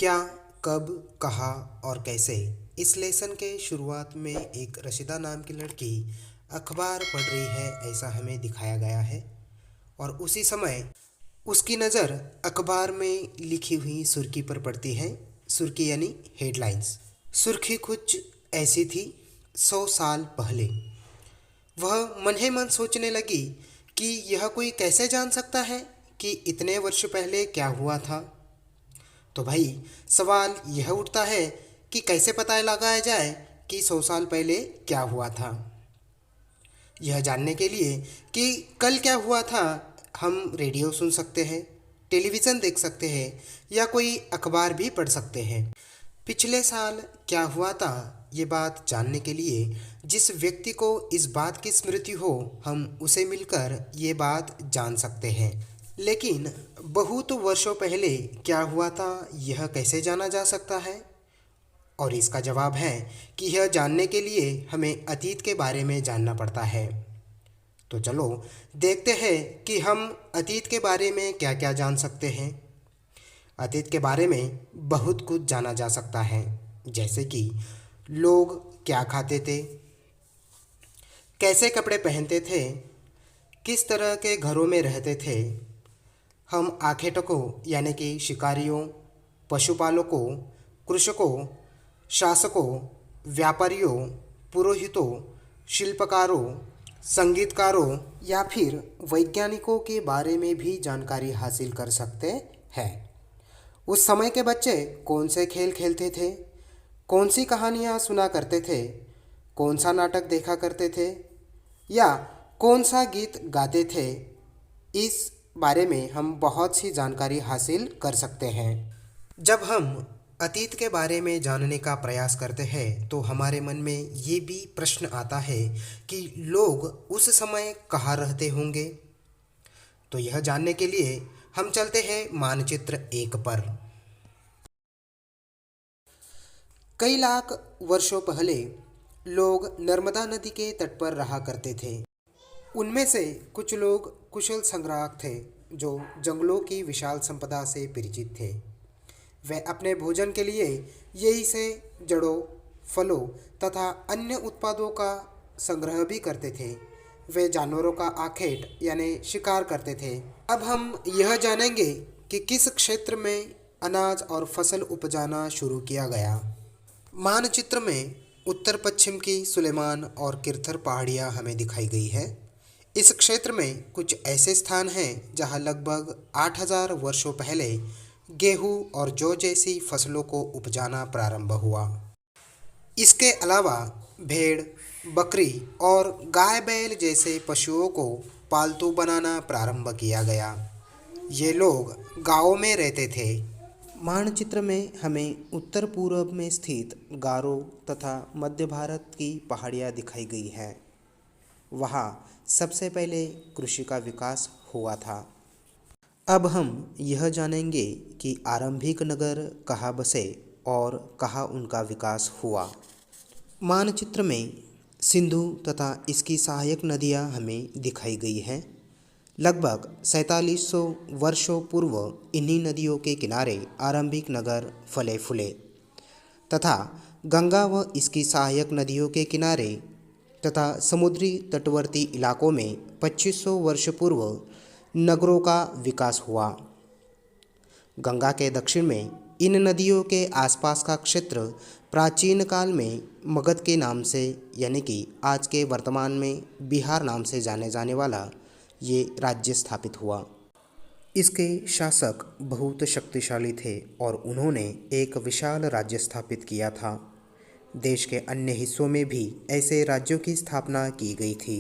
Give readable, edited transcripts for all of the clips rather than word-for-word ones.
क्या, कब, कहाँ और कैसे। इस लेसन के शुरुआत में एक रशीदा नाम की लड़की अखबार पढ़ रही है, ऐसा हमें दिखाया गया है। और उसी समय उसकी नज़र अखबार में लिखी हुई सुर्खी पर पड़ती है। सुर्खी यानी हेडलाइंस। सुर्खी कुछ ऐसी थी: 100 साल पहले। वह मन ही मन सोचने लगी कि यह कोई कैसे जान सकता है कि इतने वर्ष पहले क्या हुआ था। तो भाई, सवाल यह उठता है कि कैसे पता लगाया जाए कि 100 साल पहले क्या हुआ था। यह जानने के लिए कि कल क्या हुआ था, हम रेडियो सुन सकते हैं, टेलीविज़न देख सकते हैं या कोई अखबार भी पढ़ सकते हैं। पिछले साल क्या हुआ था, ये बात जानने के लिए जिस व्यक्ति को इस बात की स्मृति हो, हम उसे मिलकर ये बात जान सकते हैं। लेकिन बहुत वर्षों पहले क्या हुआ था, यह कैसे जाना जा सकता है? और इसका जवाब है कि यह जानने के लिए हमें अतीत के बारे में जानना पड़ता है। तो चलो देखते हैं कि हम अतीत के बारे में क्या क्या जान सकते हैं। अतीत के बारे में बहुत कुछ जाना जा सकता है, जैसे कि लोग क्या खाते थे, कैसे कपड़े पहनते थे, किस तरह के घरों में रहते थे। हम आखेटकों यानी कि शिकारियों, पशुपालकों, कृषकों, शासकों, व्यापारियों, पुरोहितों, शिल्पकारों, संगीतकारों या फिर वैज्ञानिकों के बारे में भी जानकारी हासिल कर सकते हैं। उस समय के बच्चे कौन से खेल खेलते थे, कौन सी कहानियाँ सुना करते थे, कौन सा नाटक देखा करते थे या कौन सा गीत गाते थे, इस बारे में हम बहुत सी जानकारी हासिल कर सकते हैं। जब हम अतीत के बारे में जानने का प्रयास करते हैं तो हमारे मन में ये भी प्रश्न आता है कि लोग उस समय कहाँ रहते होंगे। तो यह जानने के लिए हम चलते हैं मानचित्र 1 पर। कई लाख वर्षों पहले लोग नर्मदा नदी के तट पर रहा करते थे। उनमें से कुछ लोग कुशल संग्राहक थे जो जंगलों की विशाल संपदा से परिचित थे। वे अपने भोजन के लिए यही से जड़ों, फलों तथा अन्य उत्पादों का संग्रह भी करते थे। वे जानवरों का आखेट यानी शिकार करते थे। अब हम यह जानेंगे कि किस क्षेत्र में अनाज और फसल उपजाना शुरू किया गया। मानचित्र में उत्तर पश्चिम की सुलेमान और किरथर पहाड़ियाँ हमें दिखाई गई है। इस क्षेत्र में कुछ ऐसे स्थान हैं जहां लगभग 8000 वर्षों पहले गेहूं और जौ जैसी फसलों को उपजाना प्रारंभ हुआ। इसके अलावा भेड़, बकरी और गाय बैल जैसे पशुओं को पालतू बनाना प्रारंभ किया गया। ये लोग गांवों में रहते थे। मानचित्र में हमें उत्तर पूर्व में स्थित गारो तथा मध्य भारत की पहाड़ियाँ दिखाई गई हैं। वहाँ सबसे पहले कृषि का विकास हुआ था। अब हम यह जानेंगे कि आरंभिक नगर कहाँ बसे और कहाँ उनका विकास हुआ। मानचित्र में सिंधु तथा इसकी सहायक नदियाँ हमें दिखाई गई हैं। लगभग 4700 वर्षों पूर्व इन्हीं नदियों के किनारे आरंभिक नगर फले फूले तथा गंगा व इसकी सहायक नदियों के किनारे तथा समुद्री तटवर्ती इलाकों में 2500 वर्ष पूर्व नगरों का विकास हुआ। गंगा के दक्षिण में इन नदियों के आसपास का क्षेत्र प्राचीन काल में मगध के नाम से यानी कि आज के वर्तमान में बिहार नाम से जाने जाने वाला ये राज्य स्थापित हुआ। इसके शासक बहुत शक्तिशाली थे और उन्होंने एक विशाल राज्य स्थापित किया था। देश के अन्य हिस्सों में भी ऐसे राज्यों की स्थापना की गई थी।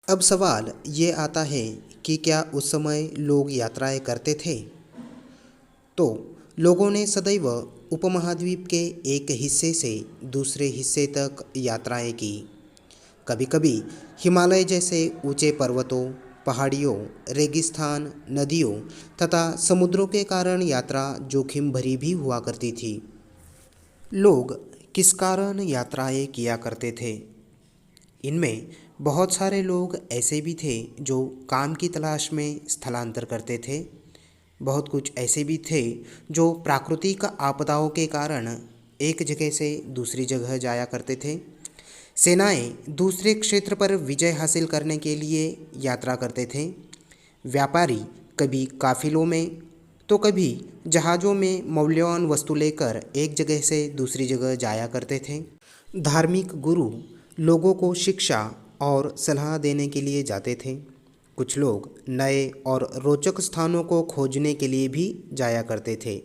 अब सवाल ये आता है कि क्या उस समय लोग यात्राएं करते थे? तो लोगों ने सदैव उपमहाद्वीप के एक हिस्से से दूसरे हिस्से तक यात्राएं की। कभी कभी हिमालय जैसे ऊंचे पर्वतों, पहाड़ियों, रेगिस्तान, नदियों तथा समुद्रों के कारण यात्रा जोखिम भरी भी हुआ करती थी। लोग किस कारण यात्राएं किया करते थे? इनमें बहुत सारे लोग ऐसे भी थे जो काम की तलाश में स्थलांतर करते थे। बहुत कुछ ऐसे भी थे जो प्राकृतिक आपदाओं के कारण एक जगह से दूसरी जगह जाया करते थे। सेनाएं दूसरे क्षेत्र पर विजय हासिल करने के लिए यात्रा करते थे। व्यापारी कभी काफिलों में तो कभी जहाज़ों में मूल्यवान वस्तु लेकर एक जगह से दूसरी जगह जाया करते थे। धार्मिक गुरु लोगों को शिक्षा और सलाह देने के लिए जाते थे। कुछ लोग नए और रोचक स्थानों को खोजने के लिए भी जाया करते थे।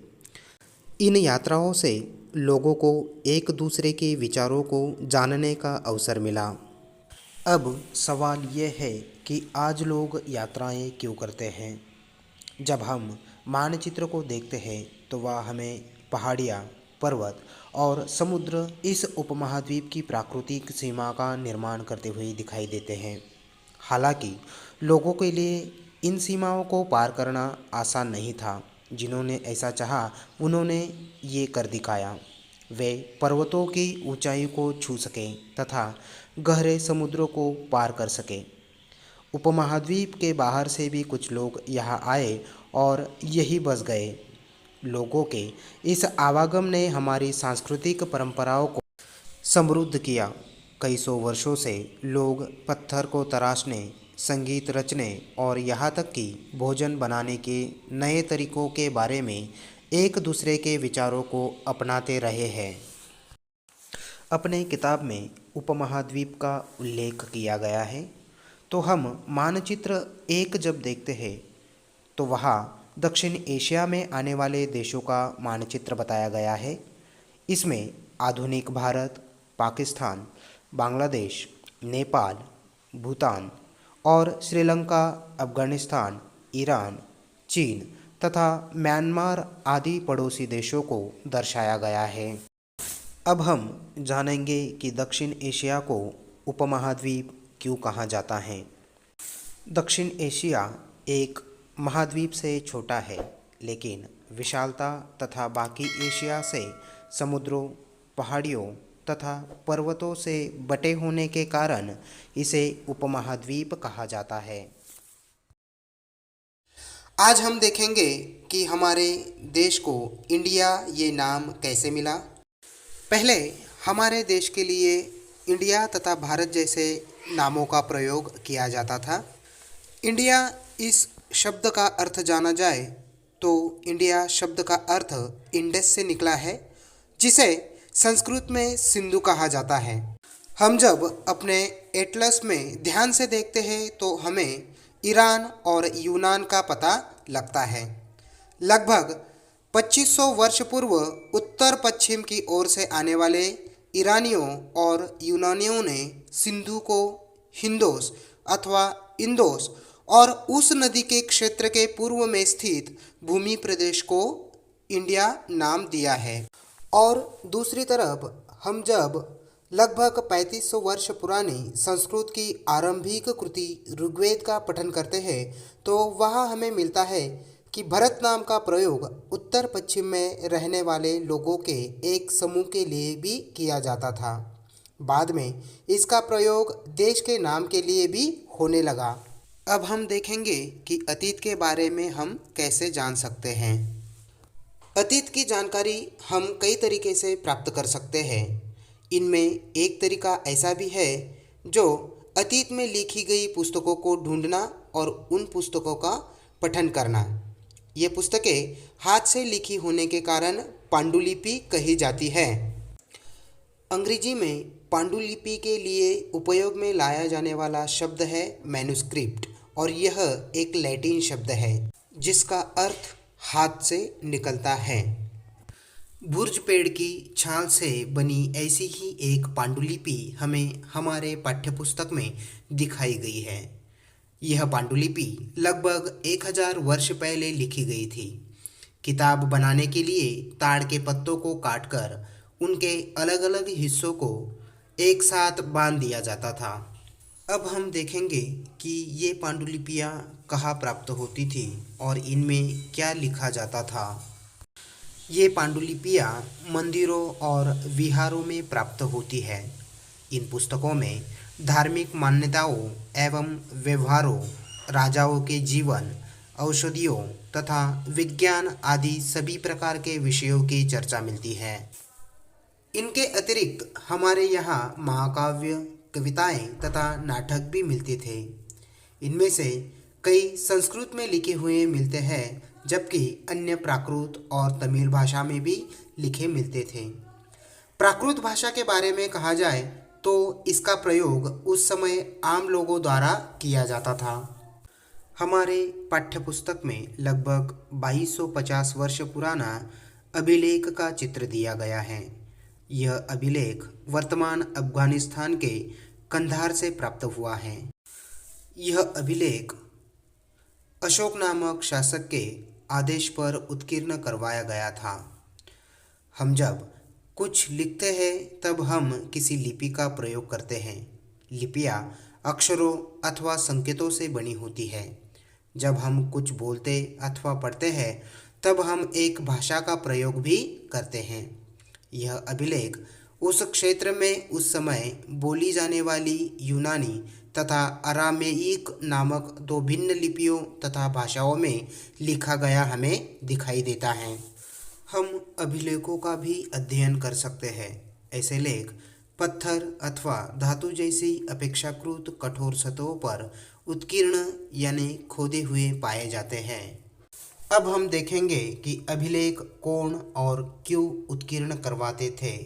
इन यात्राओं से लोगों को एक दूसरे के विचारों को जानने का अवसर मिला। अब सवाल यह है कि आज लोग यात्राएं क्यों करते हैं? जब हम मानचित्र को देखते हैं तो वह हमें पहाड़ियाँ, पर्वत और समुद्र इस उपमहाद्वीप की प्राकृतिक सीमा का निर्माण करते हुए दिखाई देते हैं। हालांकि लोगों के लिए इन सीमाओं को पार करना आसान नहीं था। जिन्होंने ऐसा चाहा उन्होंने ये कर दिखाया। वे पर्वतों की ऊंचाई को छू सकें तथा गहरे समुद्रों को पार कर सकें। उपमहाद्वीप के बाहर से भी कुछ लोग यहाँ आए और यही बस गए। लोगों के इस आवागम ने हमारी सांस्कृतिक परंपराओं को समृद्ध किया। कई सौ वर्षों से लोग पत्थर को तराशने, संगीत रचने और यहाँ तक कि भोजन बनाने के नए तरीकों के बारे में एक दूसरे के विचारों को अपनाते रहे हैं। अपने किताब में उपमहाद्वीप का उल्लेख किया गया है, तो हम मानचित्र एक जब देखते हैं तो वहाँ दक्षिण एशिया में आने वाले देशों का मानचित्र बताया गया है। इसमें आधुनिक भारत, पाकिस्तान, बांग्लादेश, नेपाल, भूटान और श्रीलंका, अफगानिस्तान, ईरान, चीन तथा म्यांमार आदि पड़ोसी देशों को दर्शाया गया है। अब हम जानेंगे कि दक्षिण एशिया को उपमहाद्वीप क्यों कहा जाता है। दक्षिण एशिया एक महाद्वीप से छोटा है, लेकिन विशालता तथा बाकी एशिया से समुद्रों, पहाड़ियों तथा पर्वतों से बटे होने के कारण इसे उपमहाद्वीप कहा जाता है। आज हम देखेंगे कि हमारे देश को इंडिया ये नाम कैसे मिला। पहले हमारे देश के लिए इंडिया तथा भारत जैसे नामों का प्रयोग किया जाता था। इंडिया इस शब्द का अर्थ जाना जाए तो इंडिया शब्द का अर्थ इंडस से निकला है, जिसे संस्कृत में सिंधु कहा जाता है। हम जब अपने एटलस में ध्यान से देखते हैं तो हमें ईरान और यूनान का पता लगता है। लगभग 2500 वर्ष पूर्व उत्तर पश्चिम की ओर से आने वाले ईरानियों और यूनानियों ने सिंधु को हिंदोस अथवा इंदोस और उस नदी के क्षेत्र के पूर्व में स्थित भूमि प्रदेश को इंडिया नाम दिया है। और दूसरी तरफ हम जब लगभग 3500 वर्ष पुरानी संस्कृत की आरंभिक कृति ऋग्वेद का पठन करते हैं तो वहाँ हमें मिलता है कि भरत नाम का प्रयोग उत्तर पश्चिम में रहने वाले लोगों के एक समूह के लिए भी किया जाता था। बाद में इसका प्रयोग देश के नाम के लिए भी होने लगा। अब हम देखेंगे कि अतीत के बारे में हम कैसे जान सकते हैं। अतीत की जानकारी हम कई तरीके से प्राप्त कर सकते हैं। इनमें एक तरीका ऐसा भी है जो अतीत में लिखी गई पुस्तकों को ढूंढना और उन पुस्तकों का पठन करना। ये पुस्तकें हाथ से लिखी होने के कारण पांडुलिपि कही जाती है। अंग्रेजी में पांडुलिपि के लिए उपयोग में लाया जाने वाला शब्द है मैन्युस्क्रिप्ट, और यह एक लैटिन शब्द है जिसका अर्थ हाथ से निकलता है। बुर्ज पेड़ की छाल से बनी ऐसी ही एक पांडुलिपि हमें हमारे पाठ्यपुस्तक में दिखाई गई है। यह पांडुलिपि लगभग 1000 वर्ष पहले लिखी गई थी। किताब बनाने के लिए ताड़ के पत्तों को काटकर उनके अलग अलग हिस्सों को एक साथ बांध दिया जाता था। अब हम देखेंगे कि ये पांडुलिपियाँ कहाँ प्राप्त होती थी और इनमें क्या लिखा जाता था। ये पांडुलिपियाँ मंदिरों और विहारों में प्राप्त होती है। इन पुस्तकों में धार्मिक मान्यताओं एवं व्यवहारों, राजाओं के जीवन, औषधियों तथा विज्ञान आदि सभी प्रकार के विषयों की चर्चा मिलती है। इनके अतिरिक्त हमारे यहाँ महाकाव्य, कविताएं तथा नाटक भी मिलते थे। इनमें से कई संस्कृत में लिखे हुए मिलते हैं, जबकि अन्य प्राकृत और तमिल भाषा में भी लिखे मिलते थे। प्राकृत भाषा के बारे में कहा जाए तो इसका प्रयोग उस समय आम लोगों द्वारा किया जाता था। हमारे पाठ्यपुस्तक में लगभग 2250 वर्ष पुराना अभिलेख का चित्र दिया गया है। यह अभिलेख वर्तमान अफगानिस्तान के कंधार से प्राप्त हुआ है। यह अभिलेख अशोक नामक शासक के आदेश पर उत्कीर्ण करवाया गया था। हम जब कुछ लिखते हैं तब हम किसी लिपि का प्रयोग करते हैं। लिपियाँ अक्षरों अथवा संकेतों से बनी होती है। जब हम कुछ बोलते अथवा पढ़ते हैं तब हम एक भाषा का प्रयोग भी करते हैं। यह अभिलेख उस क्षेत्र में उस समय बोली जाने वाली यूनानी तथा अरामेइक नामक दो भिन्न लिपियों तथा भाषाओं में लिखा गया हमें दिखाई देता है। हम अभिलेखों का भी अध्ययन कर सकते हैं। ऐसे लेख पत्थर अथवा धातु जैसी अपेक्षाकृत कठोर सतहों पर उत्कीर्ण यानी खोदे हुए पाए जाते हैं। अब हम देखेंगे कि अभिलेख कौन और क्यों उत्कीर्ण करवाते थे।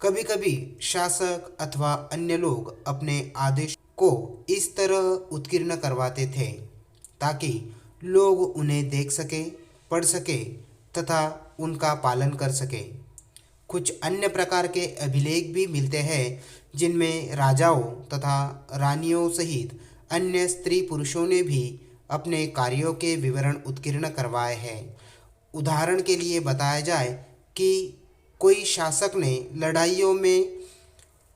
कभी कभी शासक अथवा अन्य लोग अपने आदेश को इस तरह उत्कीर्ण करवाते थे ताकि लोग उन्हें देख सके, पढ़ सके तथा उनका पालन कर सके। कुछ अन्य प्रकार के अभिलेख भी मिलते हैं जिनमें राजाओं तथा रानियों सहित अन्य स्त्री पुरुषों ने भी अपने कार्यों के विवरण उत्कीर्ण करवाए हैं। उदाहरण के लिए बताया जाए कि कोई शासक ने लड़ाइयों में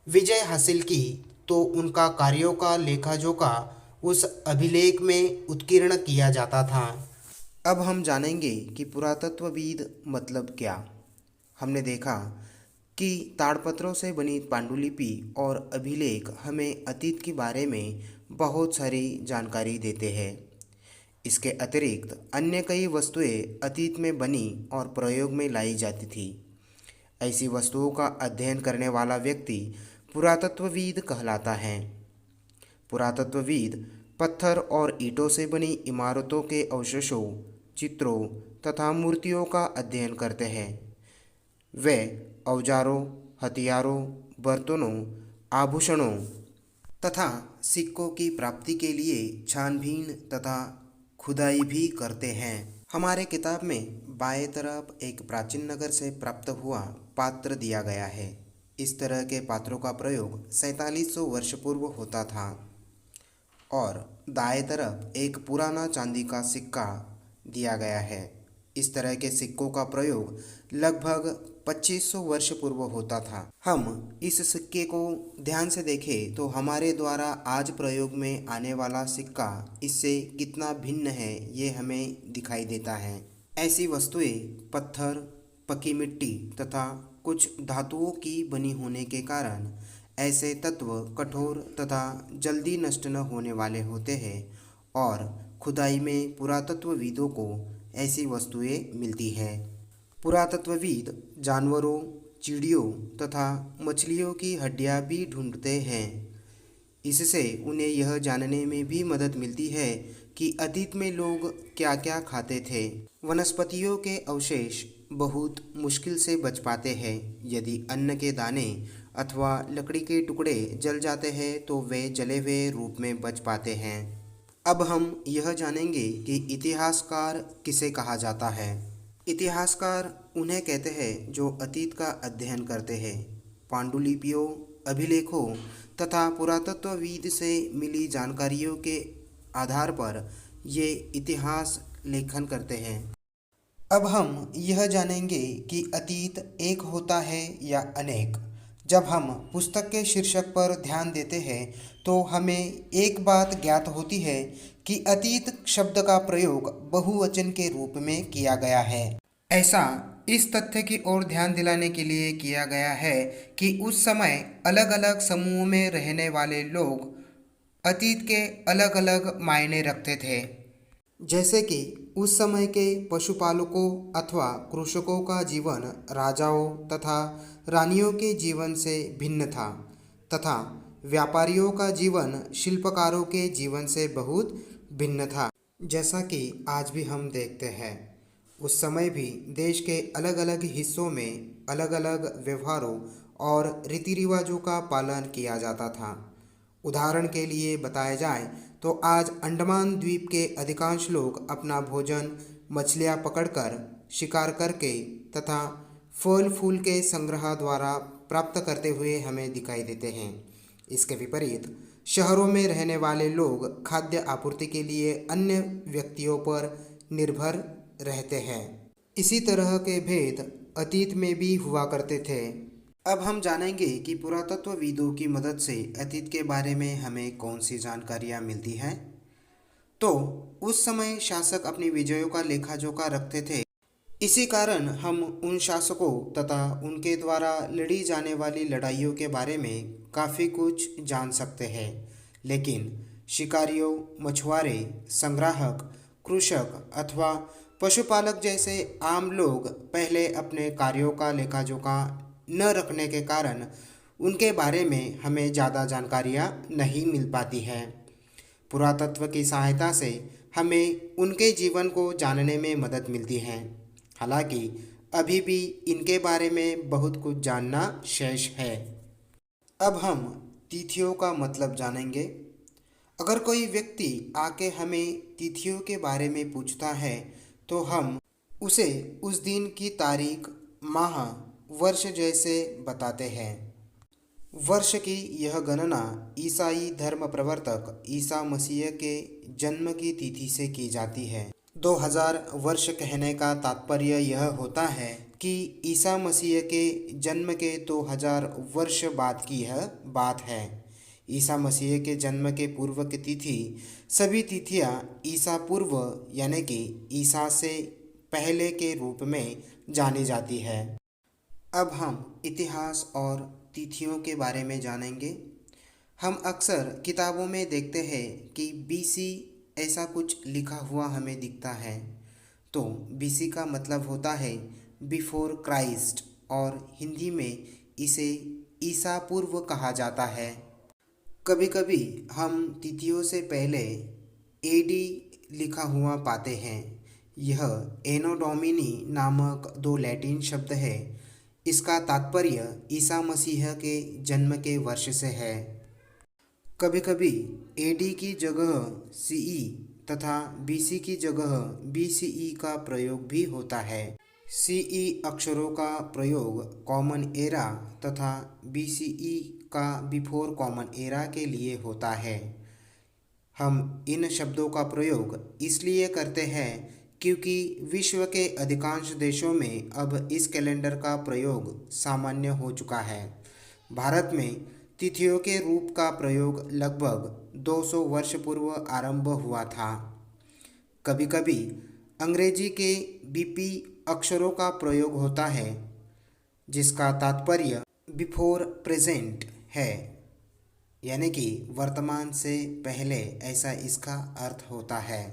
विजय हासिल की तो उनका कार्यों का लेखा-जोखा उस अभिलेख में उत्कीर्ण किया जाता था। अब हम जानेंगे कि पुरातत्वविद मतलब क्या। हमने देखा कि ताड़पत्रों से बनी पांडुलिपि और अभिलेख हमें अतीत के बारे में बहुत सारी जानकारी देते हैं। इसके अतिरिक्त अन्य कई वस्तुएं अतीत में बनी और प्रयोग में लाई जाती थी। ऐसी वस्तुओं का अध्ययन करने वाला व्यक्ति पुरातत्वविद कहलाता है। पुरातत्वविद पत्थर और ईंटों से बनी इमारतों के अवशेषों, चित्रों तथा मूर्तियों का अध्ययन करते हैं। वे औजारों, हथियारों, बर्तनों, आभूषणों तथा सिक्कों की प्राप्ति के लिए छानबीन तथा खुदाई भी करते हैं। हमारे किताब में बाएं तरफ एक प्राचीन नगर से प्राप्त हुआ पात्र दिया गया है। इस तरह के पात्रों का प्रयोग 4700 वर्ष पूर्व होता था और दाएं तरफ एक पुराना चांदी का सिक्का दिया गया है। इस तरह के सिक्कों का प्रयोग लगभग 2500 वर्ष पूर्व होता था। हम इस सिक्के को ध्यान से देखें तो हमारे द्वारा आज प्रयोग में आने वाला सिक्का इससे कितना भिन्न है ये हमें दिखाई देता है। ऐसी वस्तुएं पत्थर, पकी मिट्टी तथा कुछ धातुओं की बनी होने के कारण ऐसे तत्व कठोर तथा जल्दी नष्ट न होने वाले होते हैं और खुदाई में पुरातत्वविदों को ऐसी वस्तुएं मिलती हैं। पुरातत्वविद जानवरों, चिड़ियों तथा मछलियों की हड्डियां भी ढूंढते हैं। इससे उन्हें यह जानने में भी मदद मिलती है कि अतीत में लोग क्या क्या खाते थे। वनस्पतियों के अवशेष बहुत मुश्किल से बच पाते हैं। यदि अन्न के दाने अथवा लकड़ी के टुकड़े जल जाते हैं तो वे जले हुए रूप में बच पाते हैं। अब हम यह जानेंगे कि इतिहासकार किसे कहा जाता है। इतिहासकार उन्हें कहते हैं जो अतीत का अध्ययन करते हैं। पांडुलिपियों, अभिलेखों तथा पुरातत्वविद से मिली जानकारियों के आधार पर ये इतिहास लेखन करते हैं। अब हम यह जानेंगे कि अतीत एक होता है या अनेक। जब हम पुस्तक के शीर्षक पर ध्यान देते हैं तो हमें एक बात ज्ञात होती है कि अतीत शब्द का प्रयोग बहुवचन के रूप में किया गया है। ऐसा इस तथ्य की ओर ध्यान दिलाने के लिए किया गया है कि उस समय अलग अलग समूहों में रहने वाले लोग अतीत के अलग अलग मायने रखते थे। जैसे कि उस समय के पशुपालकों अथवा कृषकों का जीवन राजाओं तथा रानियों के जीवन से भिन्न था, तथा व्यापारियों का जीवन शिल्पकारों के जीवन से बहुत भिन्न था। जैसा कि आज भी हम देखते हैं, उस समय भी देश के अलग अलग हिस्सों में अलग अलग व्यवहारों और रीति रिवाजों का पालन किया जाता था। उदाहरण के लिए बताया जाए तो आज अंडमान द्वीप के अधिकांश लोग अपना भोजन मछलियाँ पकड़कर, शिकार करके तथा फल फूल के संग्रह द्वारा प्राप्त करते हुए हमें दिखाई देते हैं। इसके विपरीत शहरों में रहने वाले लोग खाद्य आपूर्ति के लिए अन्य व्यक्तियों पर निर्भर रहते हैं। इसी तरह के भेद अतीत में भी हुआ करते थे। अब हम जानेंगे कि पुरातत्वविदों की मदद से अतीत के बारे में हमें कौन सी जानकारियाँ मिलती हैं। तो उस समय शासक अपनी विजयों का लेखा जोखा रखते थे। इसी कारण हम उन शासकों तथा उनके द्वारा लड़ी जाने वाली लड़ाइयों के बारे में काफ़ी कुछ जान सकते हैं। लेकिन शिकारियों, मछुआरे, संग्राहक, कृषक अथवा पशुपालक जैसे आम लोग पहले अपने कार्यों का लेखा जोखा न रखने के कारण उनके बारे में हमें ज़्यादा जानकारियाँ नहीं मिल पाती हैं। पुरातत्व की सहायता से हमें उनके जीवन को जानने में मदद मिलती है। हालांकि अभी भी इनके बारे में बहुत कुछ जानना शेष है। अब हम तिथियों का मतलब जानेंगे। अगर कोई व्यक्ति आके हमें तिथियों के बारे में पूछता है तो हम उसे उस दिन की तारीख, माह, वर्ष जैसे बताते हैं। वर्ष की यह गणना ईसाई धर्म प्रवर्तक ईसा मसीह के जन्म की तिथि से की जाती है। 2000 वर्ष कहने का तात्पर्य यह होता है कि ईसा मसीह के जन्म के 2000 वर्ष बाद की यह बात है। ईसा मसीह के जन्म के पूर्व की तिथि सभी तिथियां ईसा पूर्व यानी कि ईसा से पहले के रूप में जानी जाती है। अब हम इतिहास और तिथियों के बारे में जानेंगे। हम अक्सर किताबों में देखते हैं कि बीसी ऐसा कुछ लिखा हुआ हमें दिखता है। तो बीसी का मतलब होता है बिफोर क्राइस्ट और हिंदी में इसे ईसा पूर्व कहा जाता है। कभी कभी हम तिथियों से पहले एडी लिखा हुआ पाते हैं। यह एनो डोमिनी नामक दो लैटिन शब्द है। इसका तात्पर्य ईसा मसीह के जन्म के वर्ष से है। कभी कभी एडी की जगह सीई तथा बीसी की जगह बीसीई का प्रयोग भी होता है। सीई अक्षरों का प्रयोग कॉमन एरा तथा बीसीई का बिफोर कॉमन एरा के लिए होता है। हम इन शब्दों का प्रयोग इसलिए करते हैं क्योंकि विश्व के अधिकांश देशों में अब इस कैलेंडर का प्रयोग सामान्य हो चुका है। भारत में तिथियों के रूप का प्रयोग लगभग 200 वर्ष पूर्व आरंभ हुआ था। कभी कभी अंग्रेजी के बीपी अक्षरों का प्रयोग होता है जिसका तात्पर्य बिफोर प्रेजेंट है, यानी कि वर्तमान से पहले, ऐसा इसका अर्थ होता है।